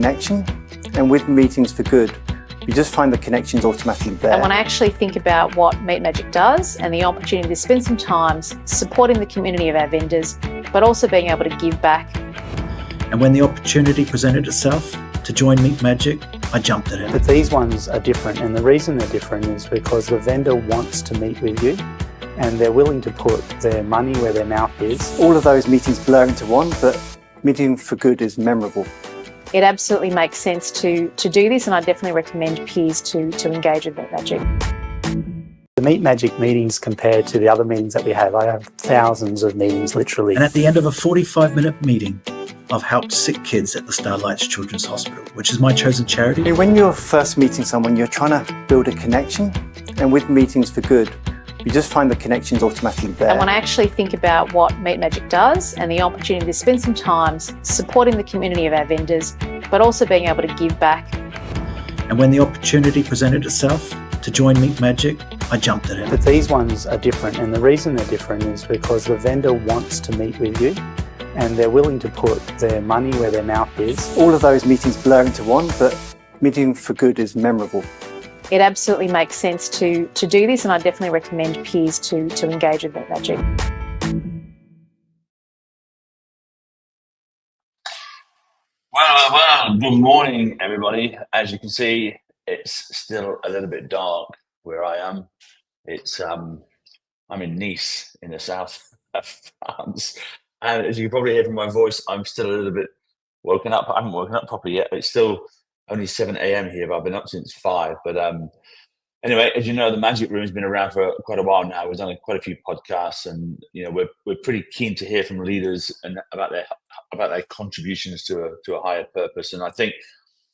connection, and with Meetings for Good, you just find the connections automatically there. And when I actually think about what Meet Magic does and the opportunity to spend some time supporting the community of our vendors, but also being able to give back. And when the opportunity presented itself to join Meet Magic, I jumped at it. But these ones are different, and the reason they're different is because the vendor wants to meet with you and they're willing to put their money where their mouth is. All of those meetings blur into one, but Meeting for Good is memorable. It absolutely makes sense to do this, and I definitely recommend peers to engage with Meet Magic. The Meet Magic meetings compared to the other meetings that we have, I have thousands of meetings literally. And at the end of a 45-minute meeting, I've helped sick kids at the Starlights Children's Hospital, which is my chosen charity. When you're first meeting someone, you're trying to build a connection, and with Meetings for Good, you just find the connections automatically there. And when I actually think about what Meet Magic does and the opportunity to spend some time supporting the community of our vendors, but also being able to give back. And when the opportunity presented itself to join Meet Magic, I jumped at it. But these ones are different, and the reason they're different is because the vendor wants to meet with you and they're willing to put their money where their mouth is. All of those meetings blur into one, but Meeting for Good is memorable. It absolutely makes sense to do this, and I definitely recommend peers to engage with Meet Magic. Well, good morning, everybody. As you can see, it's still a little bit dark where I am. I'm in Nice in the south of France. And as you can probably hear from my voice, I'm still a little bit woken up. I haven't woken up properly yet. It's still only 7 a.m. here, but I've been up since 5. But anyway, as you know, the Magic Room has been around for quite a while now. We've done quite a few podcasts, and we're pretty keen to hear from leaders and about their contributions to a higher purpose. And I think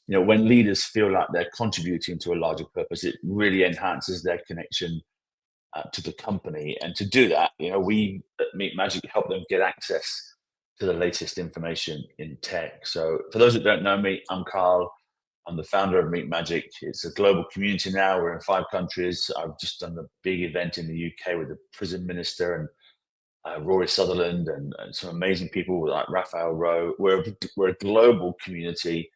when leaders feel like they're contributing to a larger purpose, it really enhances their connection to the company. And to do that, we at Meet Magic help them get access to the latest information in tech. So for those that don't know me, I'm Carl. I'm the founder of Meet Magic. It's a global community now. We're in 5 countries. I've just done a big event in the UK with the prison minister and Rory Sutherland and some amazing people like Raphael Rowe. We're a global community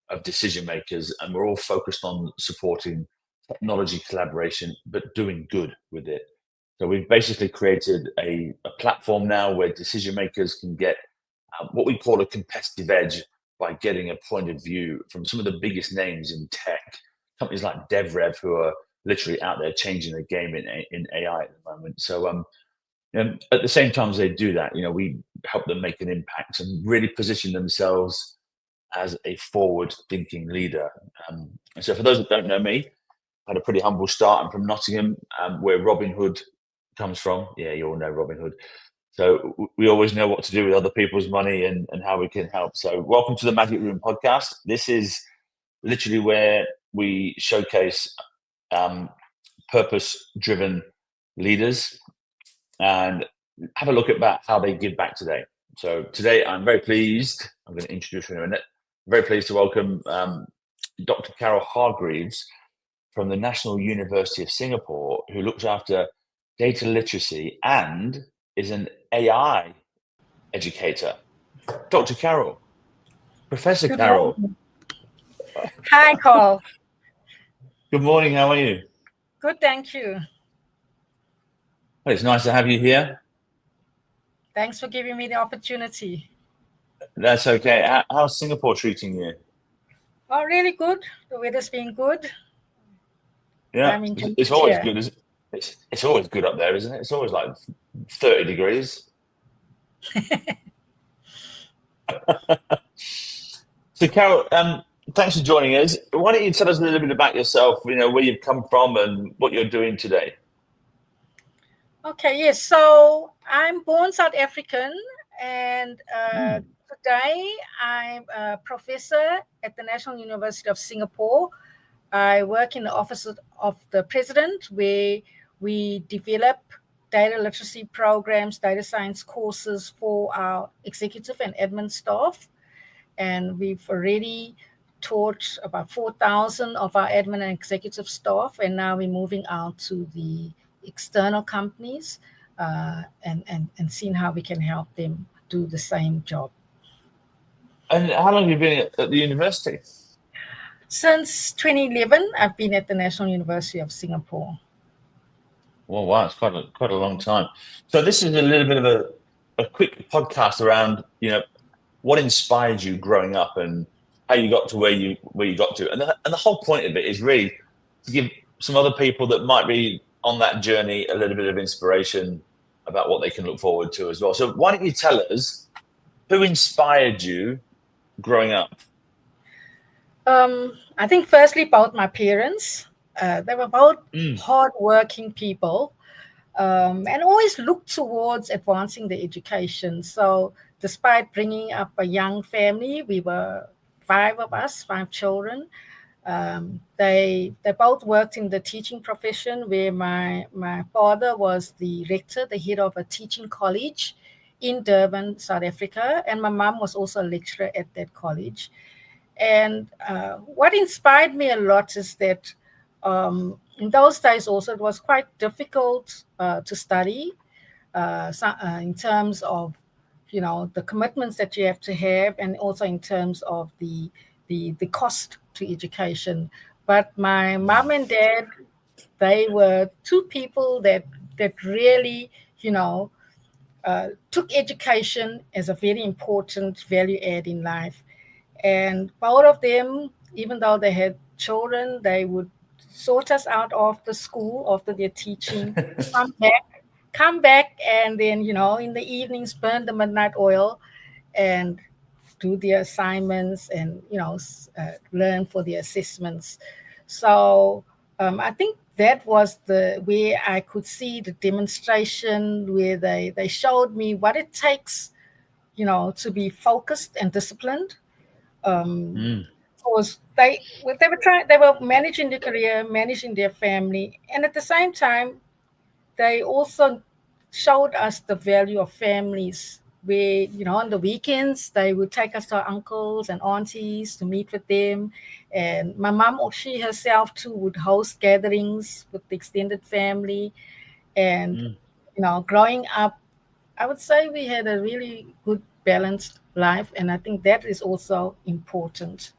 of decision makers, and we're all focused on supporting technology collaboration, but doing good with it. So we've basically created a platform now where decision makers can get what we call a competitive edge by getting a point of view from some of the biggest names in tech, companies like DevRev, who are literally out there changing the game in AI at the moment. So at the same time as they do that, we help them make an impact and really position themselves as a forward-thinking leader. And so for those that don't know me, I had a pretty humble start. I'm from Nottingham, where Robin Hood comes from. Yeah, you all know Robin Hood. So we always know what to do with other people's money and how we can help. So welcome to the Magic Room podcast. This is literally where we showcase purpose-driven leaders and have a look at how they give back today. So today I'm very pleased, I'm going to introduce her in a minute, very pleased to welcome Dr. Carol Hargreaves from the National University of Singapore, who looks after data literacy and is an AI educator. Dr. Carol, Professor Good Carol. morning. Hi, Carl. Good morning, how are you? Good, thank you. Well, it's nice to have you here. Thanks for giving me the opportunity. That's okay. How's Singapore treating you? Oh, really good. The weather's been good. Yeah, it's always good, isn't it? It's always good up there, isn't it? It's always like 30 degrees. So, Carol, thanks for joining us. Why don't you tell us a little bit about yourself, where you've come from and what you're doing today? Okay, yes. So I'm born South African, and today I'm a professor at the National University of Singapore. I work in the Office of the President, where we develop data literacy programs, data science courses for our executive and admin staff. And we've already taught about 4,000 of our admin and executive staff. And now we're moving out to the external companies and seeing how we can help them do the same job. And how long have you been at the university? Since 2011, I've been at the National University of Singapore. Well, wow, it's quite a long time. So this is a little bit of a quick podcast around, what inspired you growing up and how you got to where you got to. And the whole point of it is really to give some other people that might be on that journey a little bit of inspiration about what they can look forward to as well. So why don't you tell us who inspired you growing up? I think firstly about my parents. They were both hardworking people, and always looked towards advancing their education. So despite bringing up a young family, we were 5 of us, 5 children. They both worked in the teaching profession, where my father was the rector, the head of a teaching college in Durban, South Africa, and my mom was also a lecturer at that college. And what inspired me a lot is that in those days also it was quite difficult to study in terms of the commitments that you have to have, and also in terms of the cost to education. But my mom and dad, they were 2 people that really took education as a very important value add in life. And both of them, even though they had children, they would sort us out after school, after their teaching, come back, and then, in the evenings, burn the midnight oil and do their assignments and, learn for the assessments. So I think that was where I could see the demonstration, where they showed me what it takes, to be focused and disciplined. Because they were managing their career, managing their family, and at the same time, they also showed us the value of families. Where on the weekends they would take us to our uncles and aunties to meet with them, and my mom, or she herself too, would host gatherings with the extended family. And growing up, I would say we had a really good balanced life, and I think that is also important.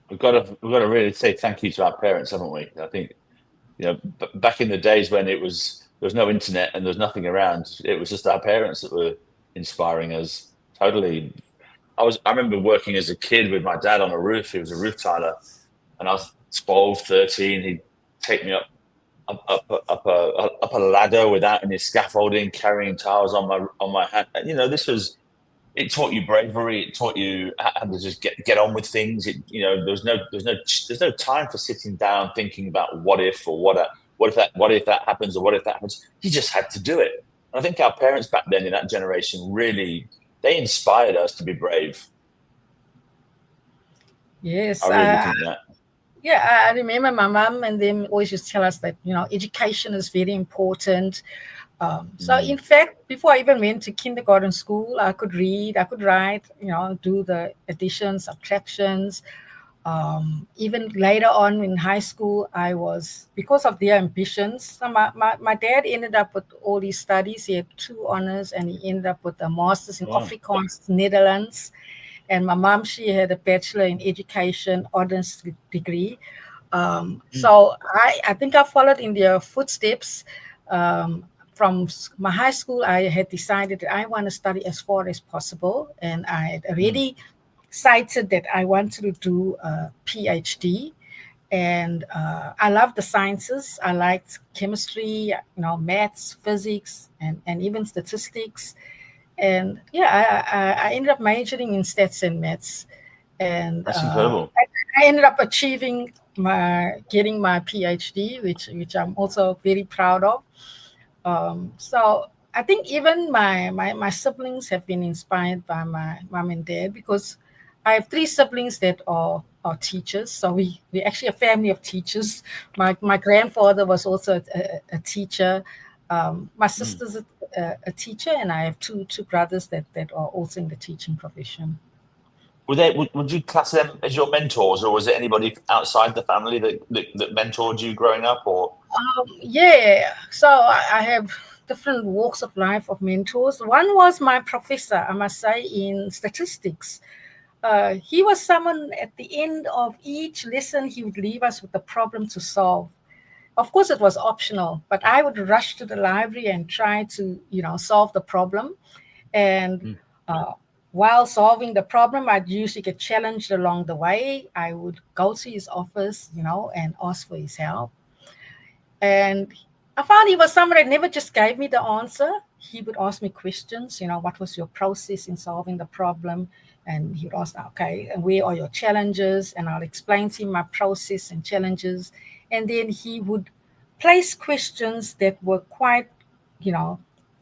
We've got to really say thank you to our parents, haven't we? I think back in the days when there was no internet and there was nothing around, it was just our parents that were inspiring us totally. I remember working as a kid with my dad on a roof. He was a roof tiler, and I was 12, 13. He'd take me up a ladder without any scaffolding, carrying tiles on my hand. It taught you bravery. It taught you how to just get on with things. There's no time for sitting down thinking about what if, or what if that happens, or what if that happens. You just had to do it. And I think our parents back then in that generation really, they inspired us to be brave. Yes, I really think that. Yeah, I remember my mom and them always used to tell us that education is very important. So in fact, before I even went to kindergarten school, I could read, I could write, do the additions, subtractions. Even later on in high school, I was, because of their ambitions. So my dad ended up with all these studies. He had 2 honors, and he ended up with a master's in Afrikaans, Netherlands. And my mom, she had a bachelor in education, honors degree. So I think I followed in their footsteps. From my high school, I had decided that I want to study as far as possible. And I had already cited that I wanted to do a PhD. And I love the sciences. I liked chemistry, maths, physics, and even statistics. And I ended up majoring in stats and maths. And That's incredible. I ended up achieving getting my PhD, which I'm also very proud of. So I think even my siblings have been inspired by my mom and dad, because I have 3 siblings that are teachers. So we're actually a family of teachers. My grandfather was also a teacher. My sister's a teacher, and I have two brothers that are also in the teaching profession. Would you class them as your mentors, or was it anybody outside the family that mentored you growing up? Or So I have different walks of life of mentors. One was my professor, I must say, in statistics. he was someone at the end of each lesson, he would leave us with a problem to solve. Of course, it was optional, but I would rush to the library and try to, solve the problem. And while solving the problem, I'd usually get challenged along the way. I would go to his office, and ask for his help. And I found he was someone that never just gave me the answer. He would ask me questions, what was your process in solving the problem? And he would ask, okay, and where are your challenges? And I'll explain to him my process and challenges. And then he would place questions that were quite,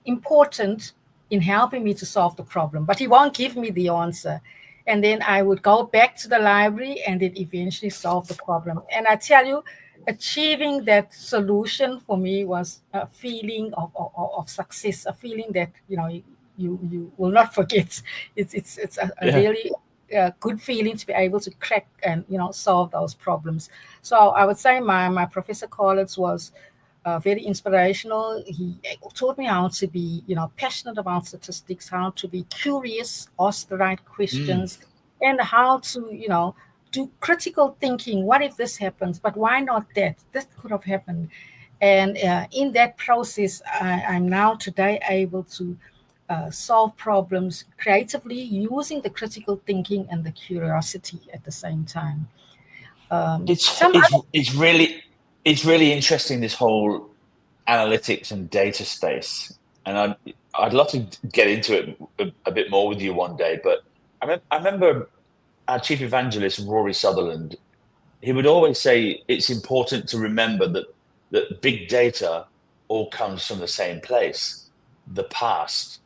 important in helping me to solve the problem. But he won't give me the answer. And then I would go back to the library and then eventually solve the problem. And I tell you, achieving that solution for me was a feeling of success, a feeling that you will not forget. It's a really good feeling to be able to crack and solve those problems. So I would say my Professor Collins was very inspirational. He taught me how to be passionate about statistics, how to be curious, ask the right questions, and how to do critical thinking. What if this happens? But why not that? This could have happened. And in that process, I'm now today able to solve problems creatively using the critical thinking and the curiosity at the same time. It's really interesting, this whole analytics and data space, and I'd love to get into it a bit more with you one day. But I remember our chief evangelist, Rory Sutherland, he would always say it's important to remember that big data all comes from the same place, the past.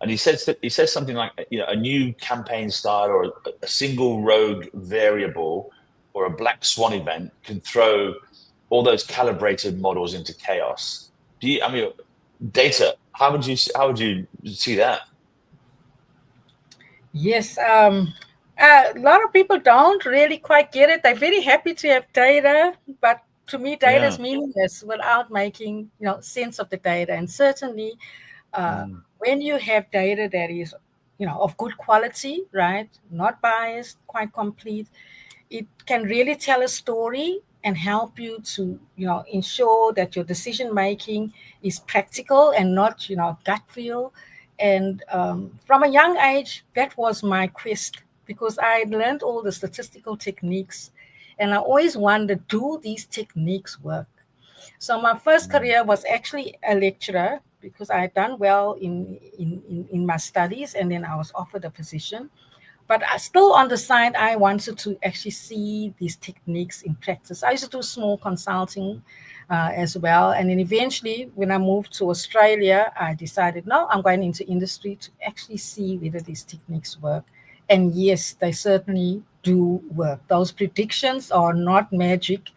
And he says something like, a new campaign style or a single rogue variable or a black swan event can throw all those calibrated models into chaos. Data, how would you see that? Yes, a lot of people don't really quite get it. They're very happy to have data, but to me, data is meaningless without making sense of the data. And certainly, when you have data that is of good quality, right, not biased, quite complete, it can really tell a story and help you to ensure that your decision making is practical and not gut feel. And from a young age, that was my quest, because I had learned all the statistical techniques, and I always wondered, do these techniques work? So my first career was actually a lecturer, because I had done well in my studies, and then I was offered a position. But I still on the side, I wanted to actually see these techniques in practice. I used to do small consulting as well. And then eventually, when I moved to Australia, I decided, no, I'm going into industry to actually see whether these techniques work. And yes, they certainly do work. Those predictions are not magic.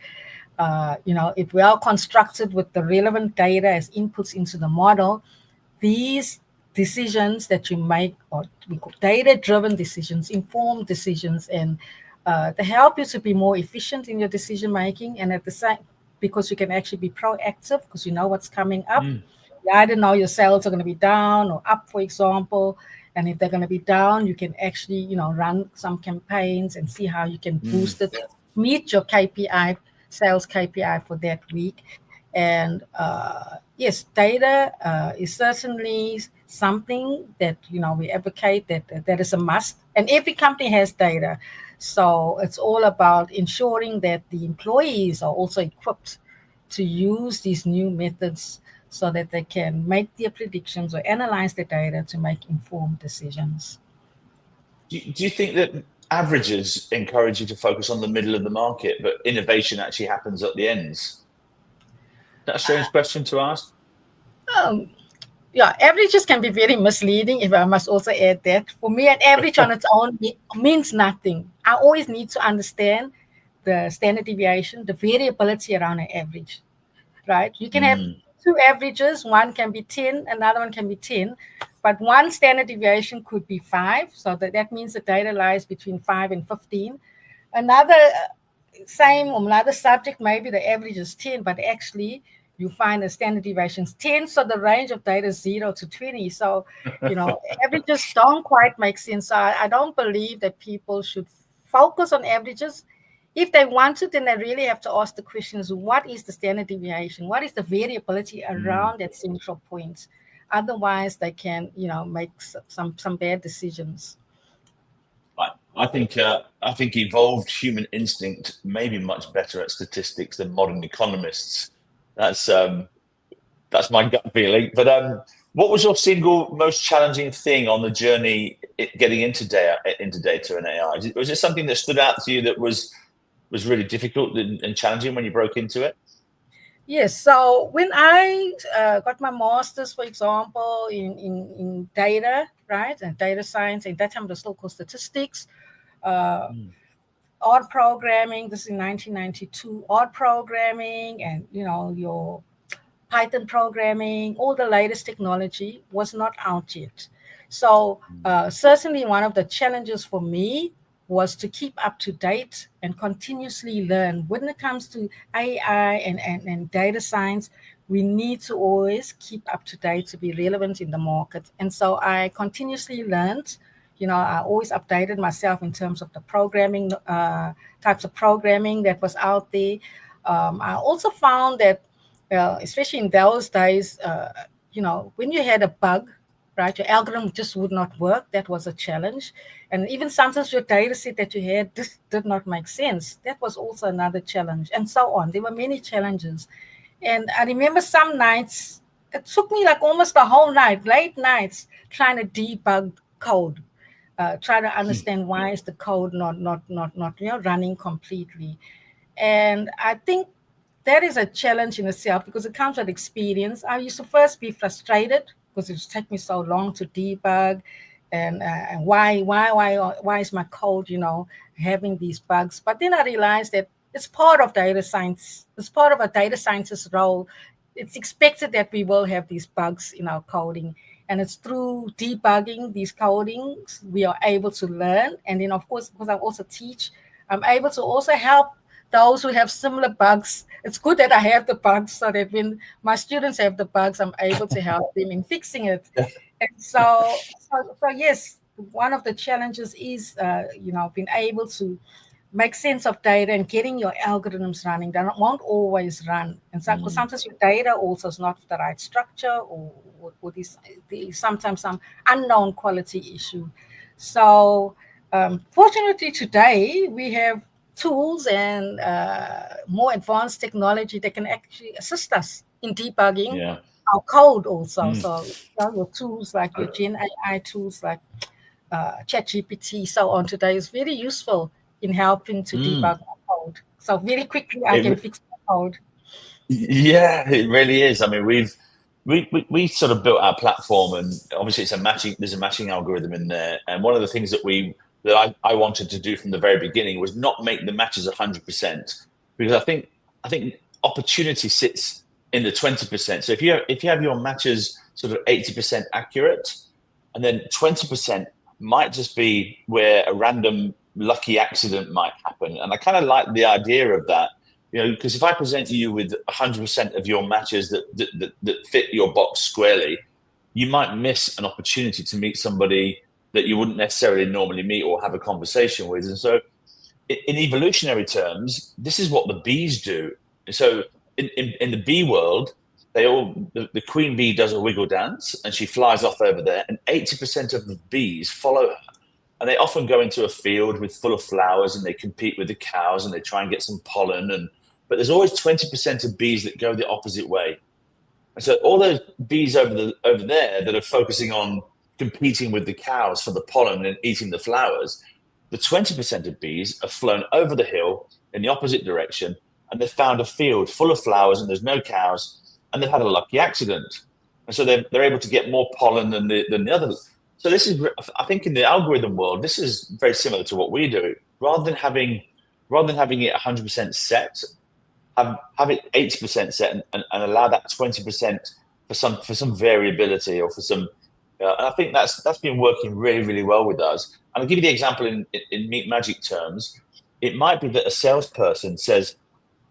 If well constructed with the relevant data as inputs into the model, these decisions that you make, or we call data-driven decisions, informed decisions, and they help you to be more efficient in your decision making, and at the same, because you can actually be proactive because you know what's coming up. You either know your sales are going to be down or up, for example, and if they're going to be down, you can actually run some campaigns and see how you can boost it, meet your KPI, sales KPI for that week. And yes, data is certainly something that we advocate that is a must, and every company has data. So it's all about ensuring that the employees are also equipped to use these new methods so that they can make their predictions or analyze the data to make informed decisions. Do you think that averages encourage you to focus on the middle of the market, but innovation actually happens at the ends? Is that a strange question to ask? Yeah, averages can be very misleading, if I must also add that. For me, an average on its own means nothing. I always need to understand the standard deviation, the variability around an average, right? You can have two averages, one can be 10, another one can be 10, but one standard deviation could be 5, so that means the data lies between 5 and 15. Another another subject, maybe the average is 10, but actually you find the standard deviations 10, so the range of data is 0 to 20. So, averages don't quite make sense. So I don't believe that people should focus on averages. If they want to, then they really have to ask the questions, what is the standard deviation? What is the variability around that central point? Otherwise, they can, make some bad decisions. I think evolved human instinct may be much better at statistics than modern economists. That's my gut feeling. But what was your single most challenging thing on the journey getting into data and AI? Was it something that stood out to you that was really difficult and challenging when you broke into it? Yes. So when I got my master's, for example, in data, right, and data science, and that time it was still called statistics, odd programming. This is in 1992. Odd programming, and your Python programming, all the latest technology was not out yet. So certainly one of the challenges for me was to keep up to date and continuously learn. When it comes to AI and data science, we need to always keep up to date to be relevant in the market. And so I continuously learned. I always updated myself in terms of the programming, types of programming that was out there. I also found that, especially in those days, when you had a bug, right, your algorithm just would not work. That was a challenge. And even sometimes your data set that you had just did not make sense. That was also another challenge, and so on. There were many challenges. And I remember some nights, it took me like almost the whole night, late nights, trying to debug code, try to understand why is the code not running completely. And I think that is a challenge in itself because it comes with experience. I used to first be frustrated because it would take me so long to debug, and why is my code having these bugs? But then I realized that it's part of data science. It's part of a data scientist's role. It's expected that we will have these bugs in our coding, and it's through debugging these codings we are able to learn. And then, of course, because I also teach, I'm able to also help those who have similar bugs. It's good that I have the bugs so that when my students have the bugs, I'm able to help them in fixing it. And so yes, one of the challenges is, being able to make sense of data and getting your algorithms running. They won't always run. And so, because sometimes your data also is not the right structure, or there's sometimes some unknown quality issue. So fortunately today we have tools and more advanced technology that can actually assist us in debugging our code also. So your tools like your Gen AI tools like ChatGPT, so on today is very useful in helping to debug our code. So very quickly I can fix the code. Yeah, it really is. I mean, we sort of built our platform, and obviously there's a matching algorithm in there. And one of the things that I wanted to do from the very beginning was not make the matches 100%, because I think opportunity sits in the 20%. So if you have your matches sort of 80% accurate, and then 20% might just be where a random lucky accident might happen. And I kind of like the idea of that, because if I present you with 100% of your matches that fit your box squarely, you might miss an opportunity to meet somebody that you wouldn't necessarily normally meet or have a conversation with. And so in evolutionary terms, this is what the bees do. So in the bee world, the queen bee does a wiggle dance and she flies off over there, and 80% of the bees follow her. And they often go into a field full of flowers and they compete with the cows and they try and get some pollen. But there's always 20% of bees that go the opposite way. And so all those bees over there that are focusing on competing with the cows for the pollen and eating the flowers, the 20% of bees have flown over the hill in the opposite direction, and they've found a field full of flowers and there's no cows, and they've had a lucky accident. And so they're able to get more pollen than the others. So this is, I think, in the algorithm world, this is very similar to what we do. Rather than having it 100% set, have it 80% set and allow that 20% for some variability or for some. And I think that's been working really, really well with us. And I'll give you the example in Meet Magic terms. It might be that a salesperson says,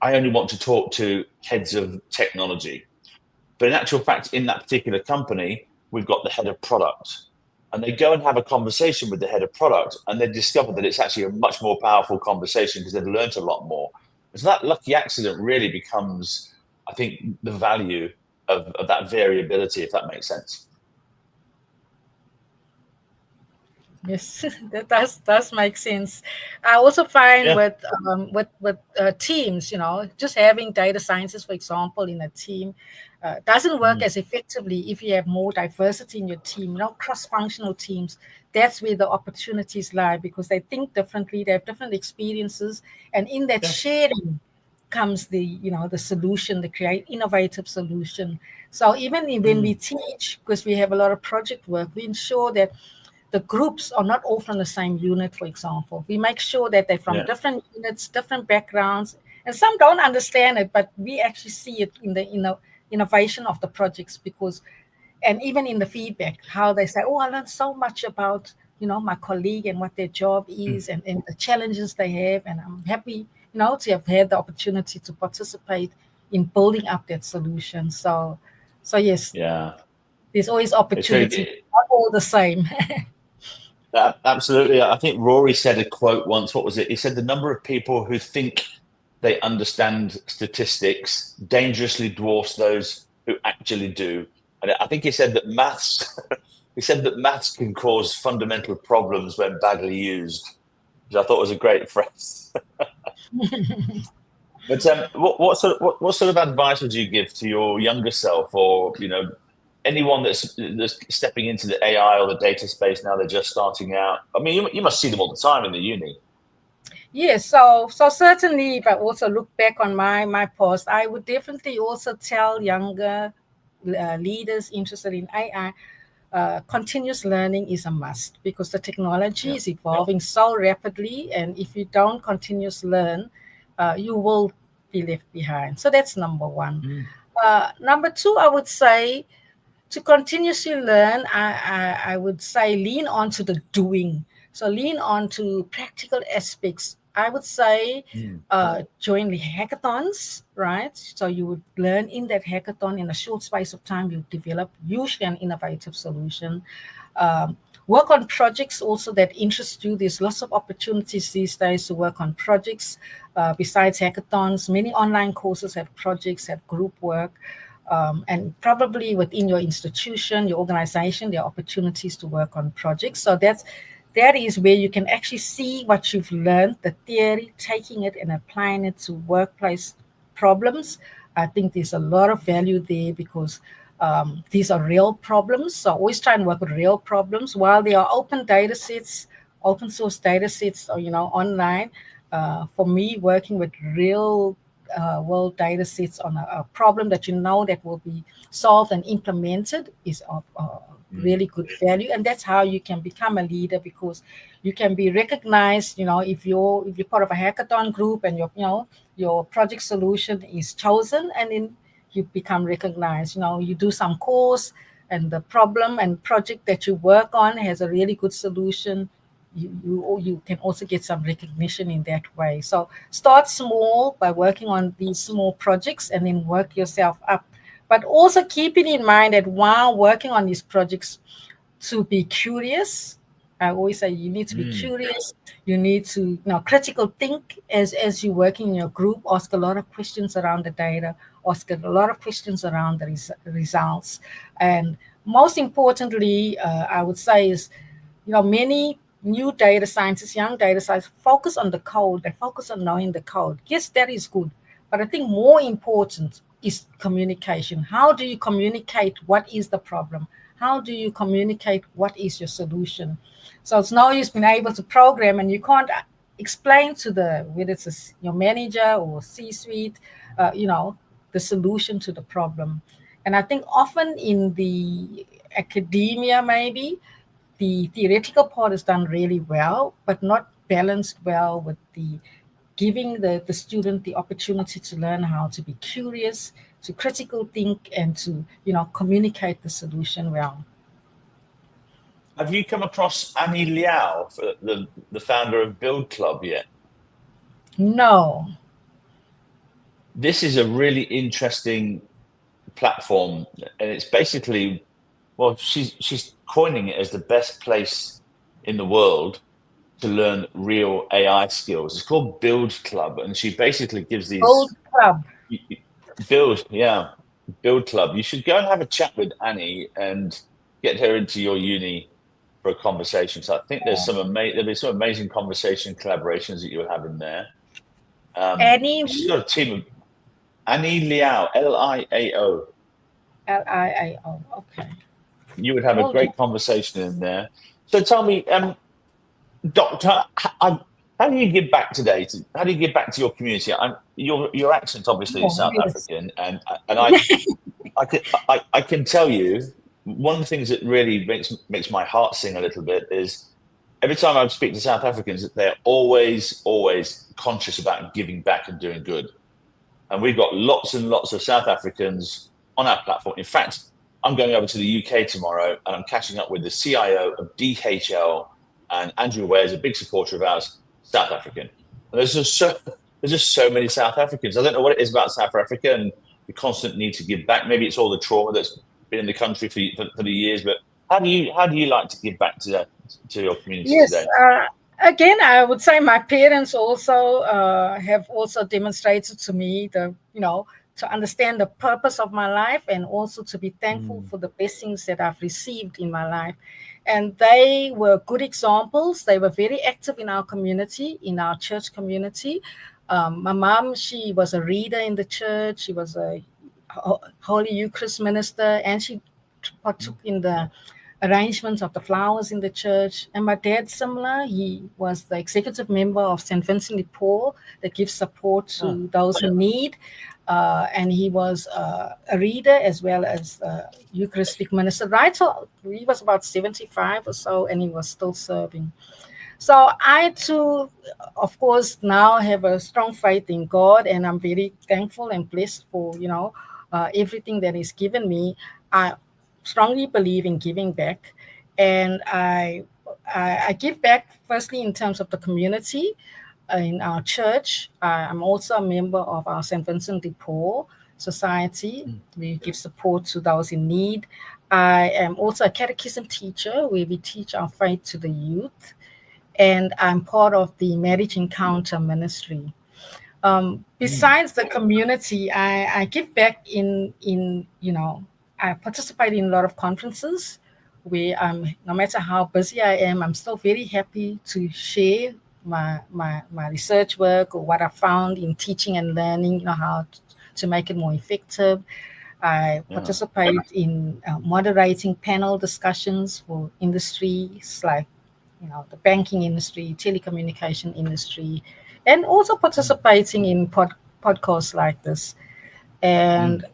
I only want to talk to heads of technology. But in actual fact, in that particular company, we've got the head of product. And they go and have a conversation with the head of product, and they discover that it's actually a much more powerful conversation because they've learned a lot more. So that lucky accident really becomes, I think, the value of that variability, if that makes sense. Yes, that does make sense. I also find Yeah. with teams, just having data scientists, for example, in a team, doesn't work as effectively if you have more diversity in your team. Cross-functional teams. That's where the opportunities lie, because they think differently, they have different experiences, and in that sharing comes the solution, the create innovative solution. So even when we teach, because we have a lot of project work, we ensure that the groups are not all from the same unit, for example. We make sure that they're from different units, different backgrounds, and some don't understand it, but we actually see it in the innovation of the projects, and even in the feedback, how they say, oh, I learned so much about my colleague and what their job is, and the challenges they have, and I'm happy to have had the opportunity to participate in building up that solution. So yes, there's always opportunity, not all the same. Absolutely. I think Rory said a quote once. What was it? He said, the number of people who think they understand statistics dangerously dwarfs those who actually do. And I think he said that maths can cause fundamental problems when badly used, which I thought was a great phrase. But what sort of advice would you give to your younger self, or anyone that's stepping into the AI or the data space now? They're just starting out. I mean, you must see them all the time in the uni. Yes, so certainly, if I also look back on my post, I would definitely also tell younger leaders interested in AI, continuous learning is a must, because the technology is evolving so rapidly, and if you don't continuously learn, you will be left behind. So that's number one. Number two, I would say, to continuously learn, I would say lean onto the doing. So lean onto practical aspects. I would say join the hackathons, right? So you would learn in that hackathon in a short space of time. You develop usually an innovative solution. Work on projects also that interest you. There's lots of opportunities these days to work on projects. Besides hackathons, many online courses have projects, have group work. And probably within your institution, your organization, there are opportunities to work on projects. So that is where you can actually see what you've learned, the theory, taking it and applying it to workplace problems. I think there's a lot of value there, because these are real problems. So always try and work with real problems. While there are open data sets, open source data sets, or, online, for me, working with real world data sets on a problem that that will be solved and implemented is of really good value. And that's how you can become a leader, because you can be recognized, if you're part of a hackathon group and your project solution is chosen, and then you become recognized. You do some course, and the problem and project that you work on has a really good solution. You can also get some recognition in that way. So start small by working on these small projects, and then work yourself up. But also keeping in mind that while working on these projects, to be curious. I always say you need to be curious. You need to critical think as you're working in your group. Ask a lot of questions around the data. Ask a lot of questions around the results. And most importantly, I would say is, many new data scientists, young data scientists, focus on the code. They focus on knowing the code. Yes, that is good. But I think more important is communication. How do you communicate what is the problem? How do you communicate what is your solution? So it's no use being able to program and you can't explain to whether it's your manager or C-suite, the solution to the problem. And I think often in the academia, maybe, the theoretical part is done really well, but not balanced well with the giving the student the opportunity to learn how to be curious, to critical think, and to communicate the solution well. Have you come across Annie Liao, the founder of Build Club, yet? No. this is a really interesting platform, and it's basically, well, she's coining it as the best place in the world to learn real AI skills. It's called Build Club, and she basically gives these Old Club. Build Club. You should go and have a chat with Annie and get her into your uni for a conversation. So I think there'll be some amazing conversation collaborations that you'll have in there. Annie. She's got a team of Annie Liao, Liao. Liao. Okay. You would have a great conversation in there. So tell me, Doctor, how do you give back today? How do you give back to your community? Your accent obviously is South African, and I can tell you one of the things that really makes my heart sing a little bit is every time I speak to South Africans, they're always conscious about giving back and doing good. And we've got lots and lots of South Africans on our platform. In fact, I'm going over to the UK tomorrow, and I'm catching up with the CIO of DHL, and Andrew Ware is a big supporter of ours, South African. And there's just so many South Africans. I don't know what it is about South Africa and the constant need to give back. Maybe it's all the trauma that's been in the country for the years. But how do you like to give back to your community today? Again, I would say my parents also have also demonstrated to me to understand the purpose of my life, and also to be thankful for the blessings that I've received in my life. And they were good examples. They were very active in our community, in our church community. My mom, she was a reader in the church. She was a Holy Eucharist minister, and she partook in the arrangements of the flowers in the church. And my dad, similar, he was the executive member of St. Vincent de Paul that gives support to those in need. And he was a reader as well as a Eucharistic minister. Right, so he was about 75 or so, and he was still serving. So I too, of course, now have a strong faith in God, and I'm very thankful and blessed for everything that He's given me. I strongly believe in giving back, and I give back firstly in terms of the community. In our church, I'm also a member of our St. Vincent de Paul Society. We give support to those in need. I am also a catechism teacher where we teach our faith to the youth, and I'm part of the Marriage Encounter ministry. Besides the community, I give back in I participate in a lot of conferences where no matter how busy I am, I'm still very happy to share my research work or what I found in teaching and learning, how to make it more effective. I participate in moderating panel discussions for industries like, the banking industry, telecommunication industry, and also participating in podcasts like this. And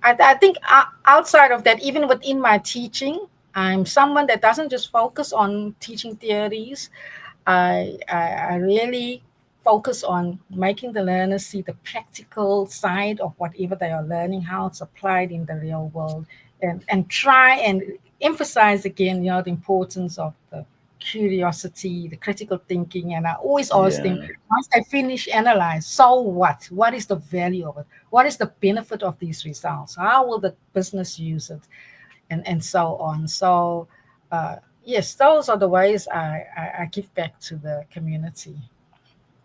I think outside of that, even within my teaching, I'm someone that doesn't just focus on teaching theories. I really focus on making the learners see the practical side of whatever they are learning, how it's applied in the real world, and try and emphasize again, the importance of the curiosity, the critical thinking. And I always ask them, once they finish analyze, so what? What is the value of it? What is the benefit of these results? How will the business use it? And so on. So yes, those are the ways I give back to the community.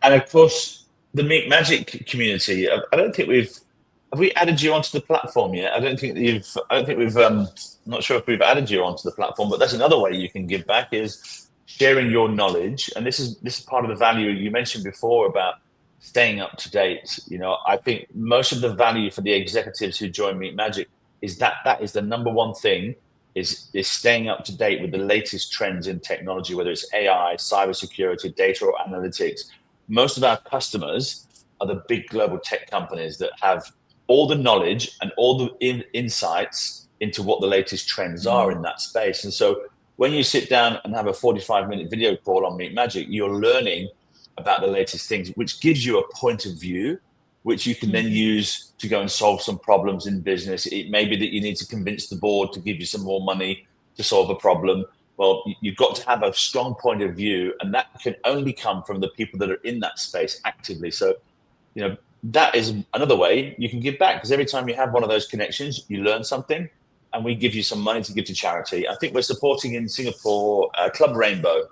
And of course, the Meet Magic community. I don't think have we added you onto the platform yet? I don't think we've. I'm not sure if we've added you onto the platform, but that's another way you can give back, is sharing your knowledge. And this is part of the value you mentioned before about staying up to date. I think most of the value for the executives who join Meet Magic is that is the number one thing, is staying up to date with the latest trends in technology, whether it's AI, cybersecurity, data, or analytics. Most of our customers are the big global tech companies that have all the knowledge and all the insights into what the latest trends are in that space. And so when you sit down and have a 45-minute video call on Meet Magic, you're learning about the latest things, which gives you a point of view, which you can then use to go and solve some problems in business. It may be that you need to convince the board to give you some more money to solve a problem. Well, you've got to have a strong point of view, and that can only come from the people that are in that space actively. So, that is another way you can give back, because every time you have one of those connections, you learn something, and we give you some money to give to charity. I think we're supporting in Singapore Club Rainbow,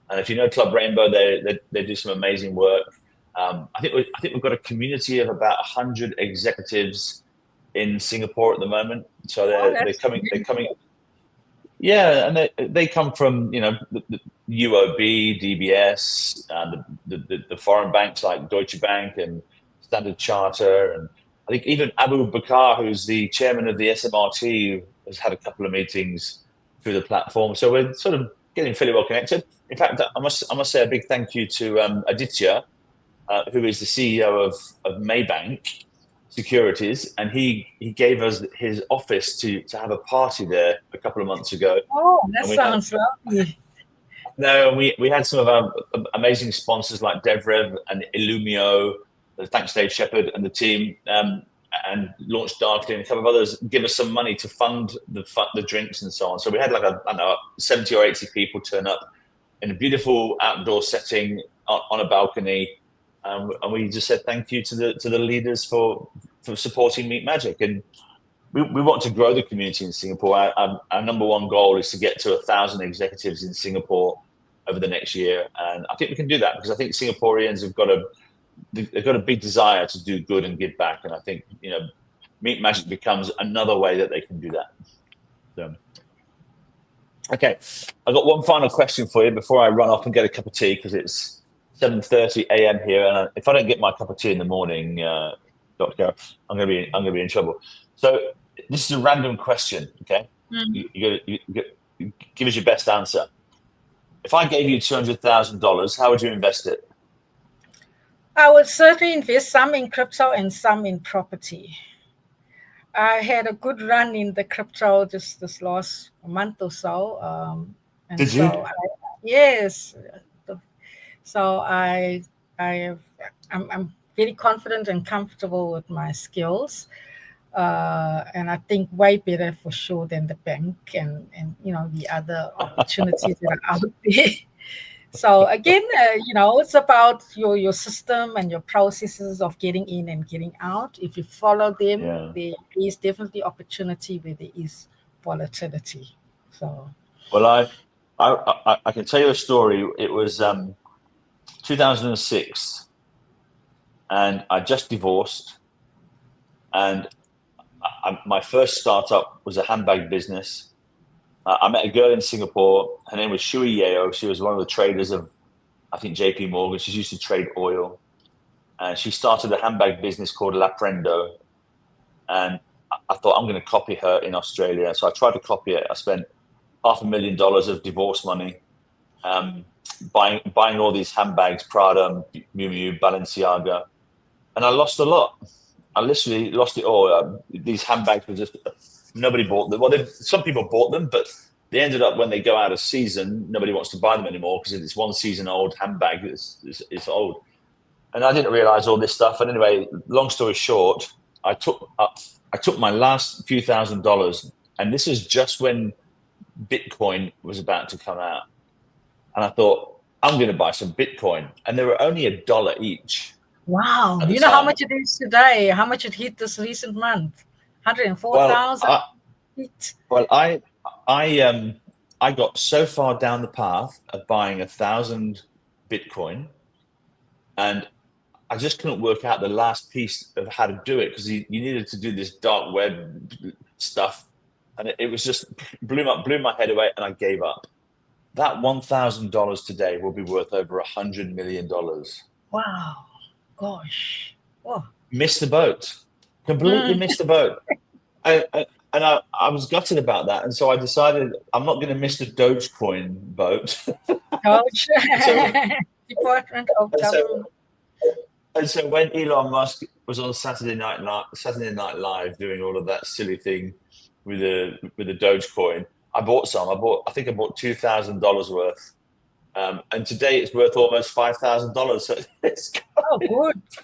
and if you know Club Rainbow, they do some amazing work. I think we've got a community of about 100 executives in Singapore at the moment. So they're coming. Yeah, and they come from the UOB, DBS, the foreign banks like Deutsche Bank and Standard Charter, and I think even Abu Bakar, who's the chairman of the SMRT, has had a couple of meetings through the platform. So we're sort of getting fairly well connected. In fact, I must say a big thank you to Aditya, who is the CEO of Maybank Securities, and he gave us his office to have a party there a couple of months ago. Oh, that sounds lovely. No, we had some of our amazing sponsors like Devrev and Illumio. Thanks Dave Shepherd and the team, and Launch Darkly and a couple of others give us some money to fund the drinks and so on. So we had like I don't know 70 or 80 people turn up in a beautiful outdoor setting on a balcony. And we just said thank you to the leaders for supporting Meet Magic, and we want to grow the community in Singapore. Our number one goal is to get to 1,000 executives in Singapore over the next year, and I think we can do that because I think Singaporeans have got a big desire to do good and give back, and I think Meet Magic becomes another way that they can do that. So, okay, I've got one final question for you before I run off and get a cup of tea because it's 7:30 a.m. here, and if I don't get my cup of tea in the morning, Dr. Carol, I'm gonna be in trouble. So this is a random question, okay? You give us your best answer. If I gave you $200,000, how would you invest it? I would certainly invest some in crypto and some in property. I had a good run in the crypto just this last month or so. And Did you? Yes. So I'm very confident and comfortable with my skills, and I think way better for sure than the bank and the other opportunities that are out there. So again, it's about your system and your processes of getting in and getting out. If you follow them, there is definitely opportunity where there is volatility. So, well, I can tell you a story. It was 2006, and I just divorced, and my first startup was a handbag business. I met a girl in Singapore. Her name was Shui Yeo. She was one of the traders of, I think, JP Morgan. She used to trade oil, and she started a handbag business called L'Aprendo. And I thought, I'm going to copy her in Australia. So I tried to copy it. I spent $500,000 of divorce money buying all these handbags, Prada, Miu Miu, Balenciaga, and I lost a lot. I literally lost it all. These handbags were just, nobody bought them. Well, some people bought them, but they ended up, when they go out of season, nobody wants to buy them anymore because it's one season old handbag. It's old. And I didn't realize all this stuff. And anyway, long story short, I took my last few $1,000s, and this is just when Bitcoin was about to come out. And I thought, I'm going to buy some Bitcoin. And they were only $1 each. Wow. You know how much it is today? How much it hit this recent month? 104,000. Well, I got so far down the path of buying 1,000 Bitcoin, and I just couldn't work out the last piece of how to do it because you needed to do this dark web stuff, and it was just blew my head away, and I gave up. That $1,000 today will be worth over $100 million. Wow. Gosh. Oh. Missed the boat. Completely missed the boat. And I was gutted about that. And so I decided I'm not going to miss the Dogecoin boat. Doge. Department of Government. And so when Elon Musk was on Saturday Night Live doing all of that silly thing with the Dogecoin, I bought some. I think I bought $2,000 worth. And today it's worth almost $5,000. So it's good.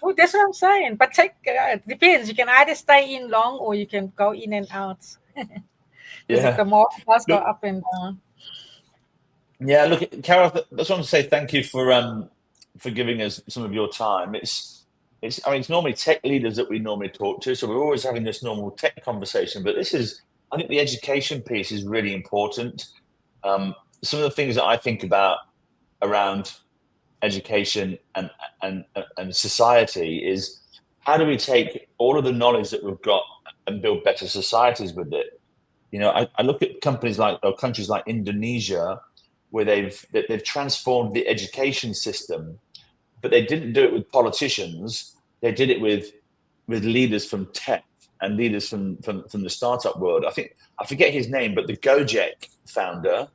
Oh, that's what I'm saying. But it depends. You can either stay in long or you can go in and out. The market does go up and down. Yeah, look, Carol, I just want to say thank you for giving us some of your time. it's normally tech leaders that we normally talk to, so we're always having this normal tech conversation. But I think the education piece is really important. Some of the things that I think about around education and society is, how do we take all of the knowledge that we've got and build better societies with it? I look at countries like Indonesia, where they've transformed the education system, but they didn't do it with politicians. They did it with leaders from tech and leaders from the startup world. I forget his name, but the Gojek founder.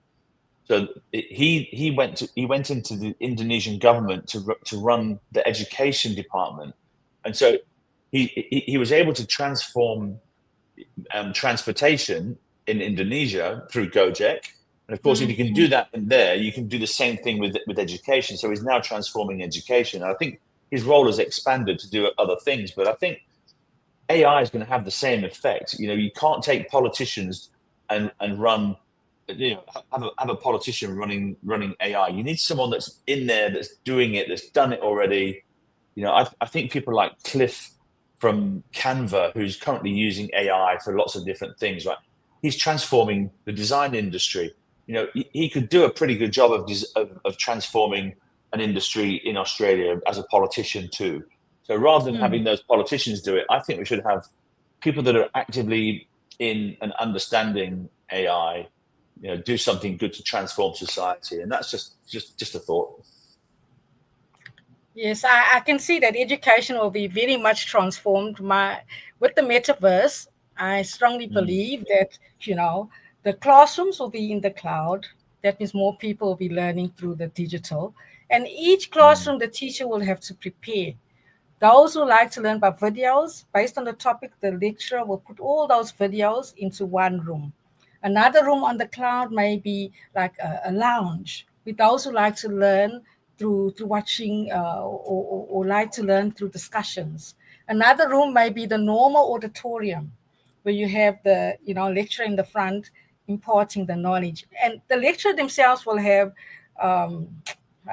So he went into the Indonesian government to run the education department, and so he was able to transform transportation in Indonesia through Gojek. And of course, if you can do that in there, you can do the same thing with education. So he's now transforming education. And I think his role has expanded to do other things, but I think AI is going to have the same effect. You can't take politicians and run, have a politician running AI. You need someone that's in there, that's doing it, that's done it already. I think people like Cliff from Canva, who's currently using AI for lots of different things, right? He's transforming the design industry. He could do a pretty good job of transforming an industry in Australia as a politician too. So rather than having those politicians do it, I think we should have people that are actively in and understanding AI, do something good to transform society. And that's just a thought. Yes, I can see that education will be very much transformed. With the metaverse, I strongly believe that, the classrooms will be in the cloud. That means more people will be learning through the digital. And each classroom, the teacher will have to prepare. Those who like to learn by videos, based on the topic, the lecturer will put all those videos into one room. Another room on the cloud may be like a lounge with those who like to learn through watching or like to learn through discussions. Another room may be the normal auditorium where you have the lecturer in the front imparting the knowledge. And the lecturer themselves will have, how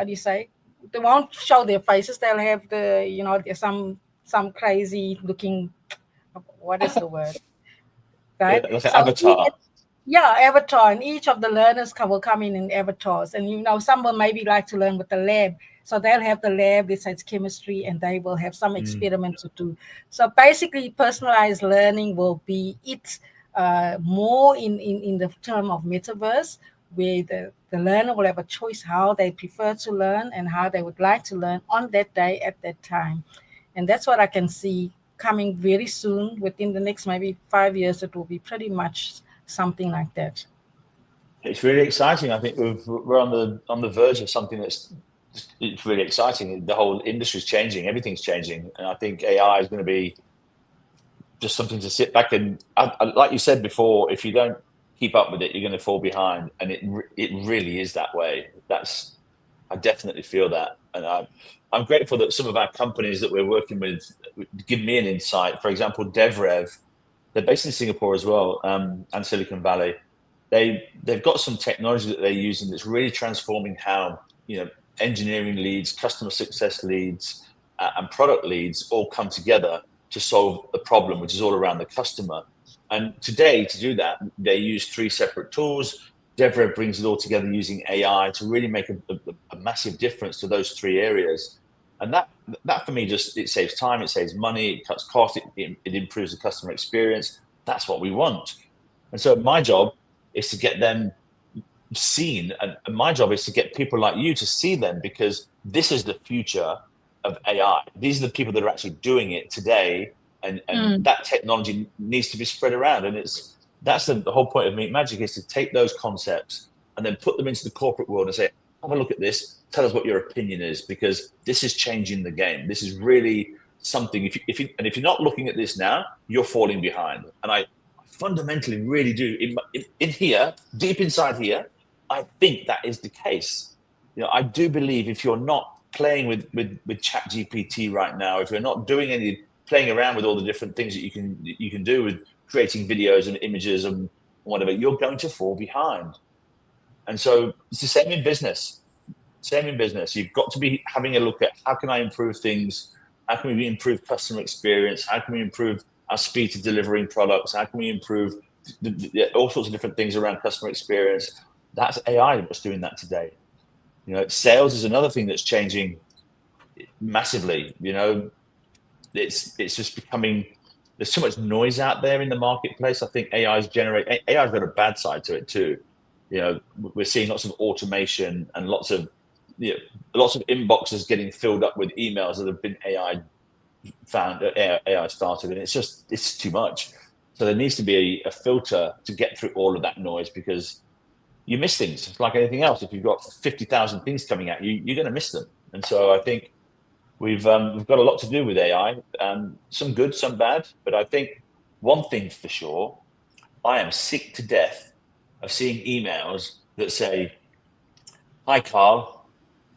do you say, they won't show their faces. They'll have there's some crazy looking, what is the word? Right? Like an avatar. Avatar. And each of the learners will come in avatars. And, some will maybe like to learn with the lab. So they'll have the lab besides chemistry, and they will have some experiments to do. So basically, personalized learning will be more in the term of metaverse, where the learner will have a choice how they prefer to learn and how they would like to learn on that day at that time. And that's what I can see coming very soon. Within the next maybe 5 years, it will be pretty much something like that. It's really exciting. I think we're on the verge of something it's really exciting. The whole industry is changing. Everything's changing. And I think AI is going to be just something to sit back and, like you said before, if you don't keep up with it, you're going to fall behind. And it really is that way. I definitely feel that. And I'm grateful that some of our companies that we're working with give me an insight. For example, DevRev, they're based in Singapore as well, and Silicon Valley. They've got some technology that they're using that's really transforming how engineering leads, customer success leads, and product leads all come together to solve a problem, which is all around the customer. And today, to do that, they use 3 separate tools. DevRev brings it all together using AI to really make a massive difference to those 3 areas. And that for me, it saves time, it saves money, it cuts costs, it improves the customer experience. That's what we want. And so my job is to get them seen. And my job is to get people like you to see them, because this is the future of AI. These are the people that are actually doing it today. And that technology needs to be spread around. And that's the whole point of Meet Magic, is to take those concepts and then put them into the corporate world and say, have a look at this, tell us what your opinion is, because this is changing the game. This is really something, if you're not looking at this now, you're falling behind. And I fundamentally really do, in here, deep inside here, I think that is the case. I do believe if you're not playing with ChatGPT right now, if you're not doing playing around with all the different things that you can do with creating videos and images and whatever, you're going to fall behind. And so it's the same in business. You've got to be having a look at how can I improve things How can we improve customer experience? How can we improve our speed to delivering products? How can we improve all sorts of different things around customer experience? That's AI that's doing that today. You know, sales is another thing that's changing massively. You know, it's just becoming, there's so much noise out there in the marketplace. I think AI's got a bad side to it too. You know, we're seeing lots of automation and lots of inboxes getting filled up with emails that have been AI started, and it's too much. So there needs to be a filter to get through all of that noise, because you miss things. It's like anything else. If you've got 50,000 things coming at you, you're going to miss them. And so I think we've got a lot to do with AI, some good, some bad. But I think one thing for sure, I am sick to death of seeing emails that say, "Hi, Carl,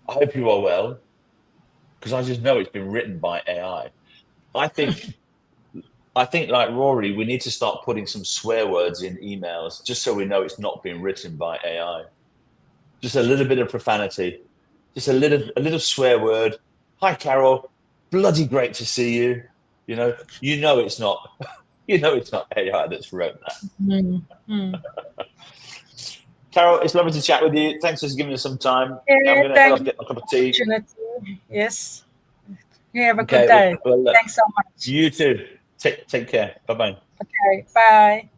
I hope you are well," because I just know it's been written by AI. I think like Rory, we need to start putting some swear words in emails just so we know it's not being written by AI. Just a little bit of profanity, just a little swear word. "Hi, Carol, bloody great to see you." You know it's not. It's not AI that's wrote that. Carol, it's lovely to chat with you. Thanks for giving us some time. Yeah, I'm going to head off, get a cup of tea. Yes. You have a good day. Well, Thanks so much. You too. Take care. Bye-bye. Okay, bye.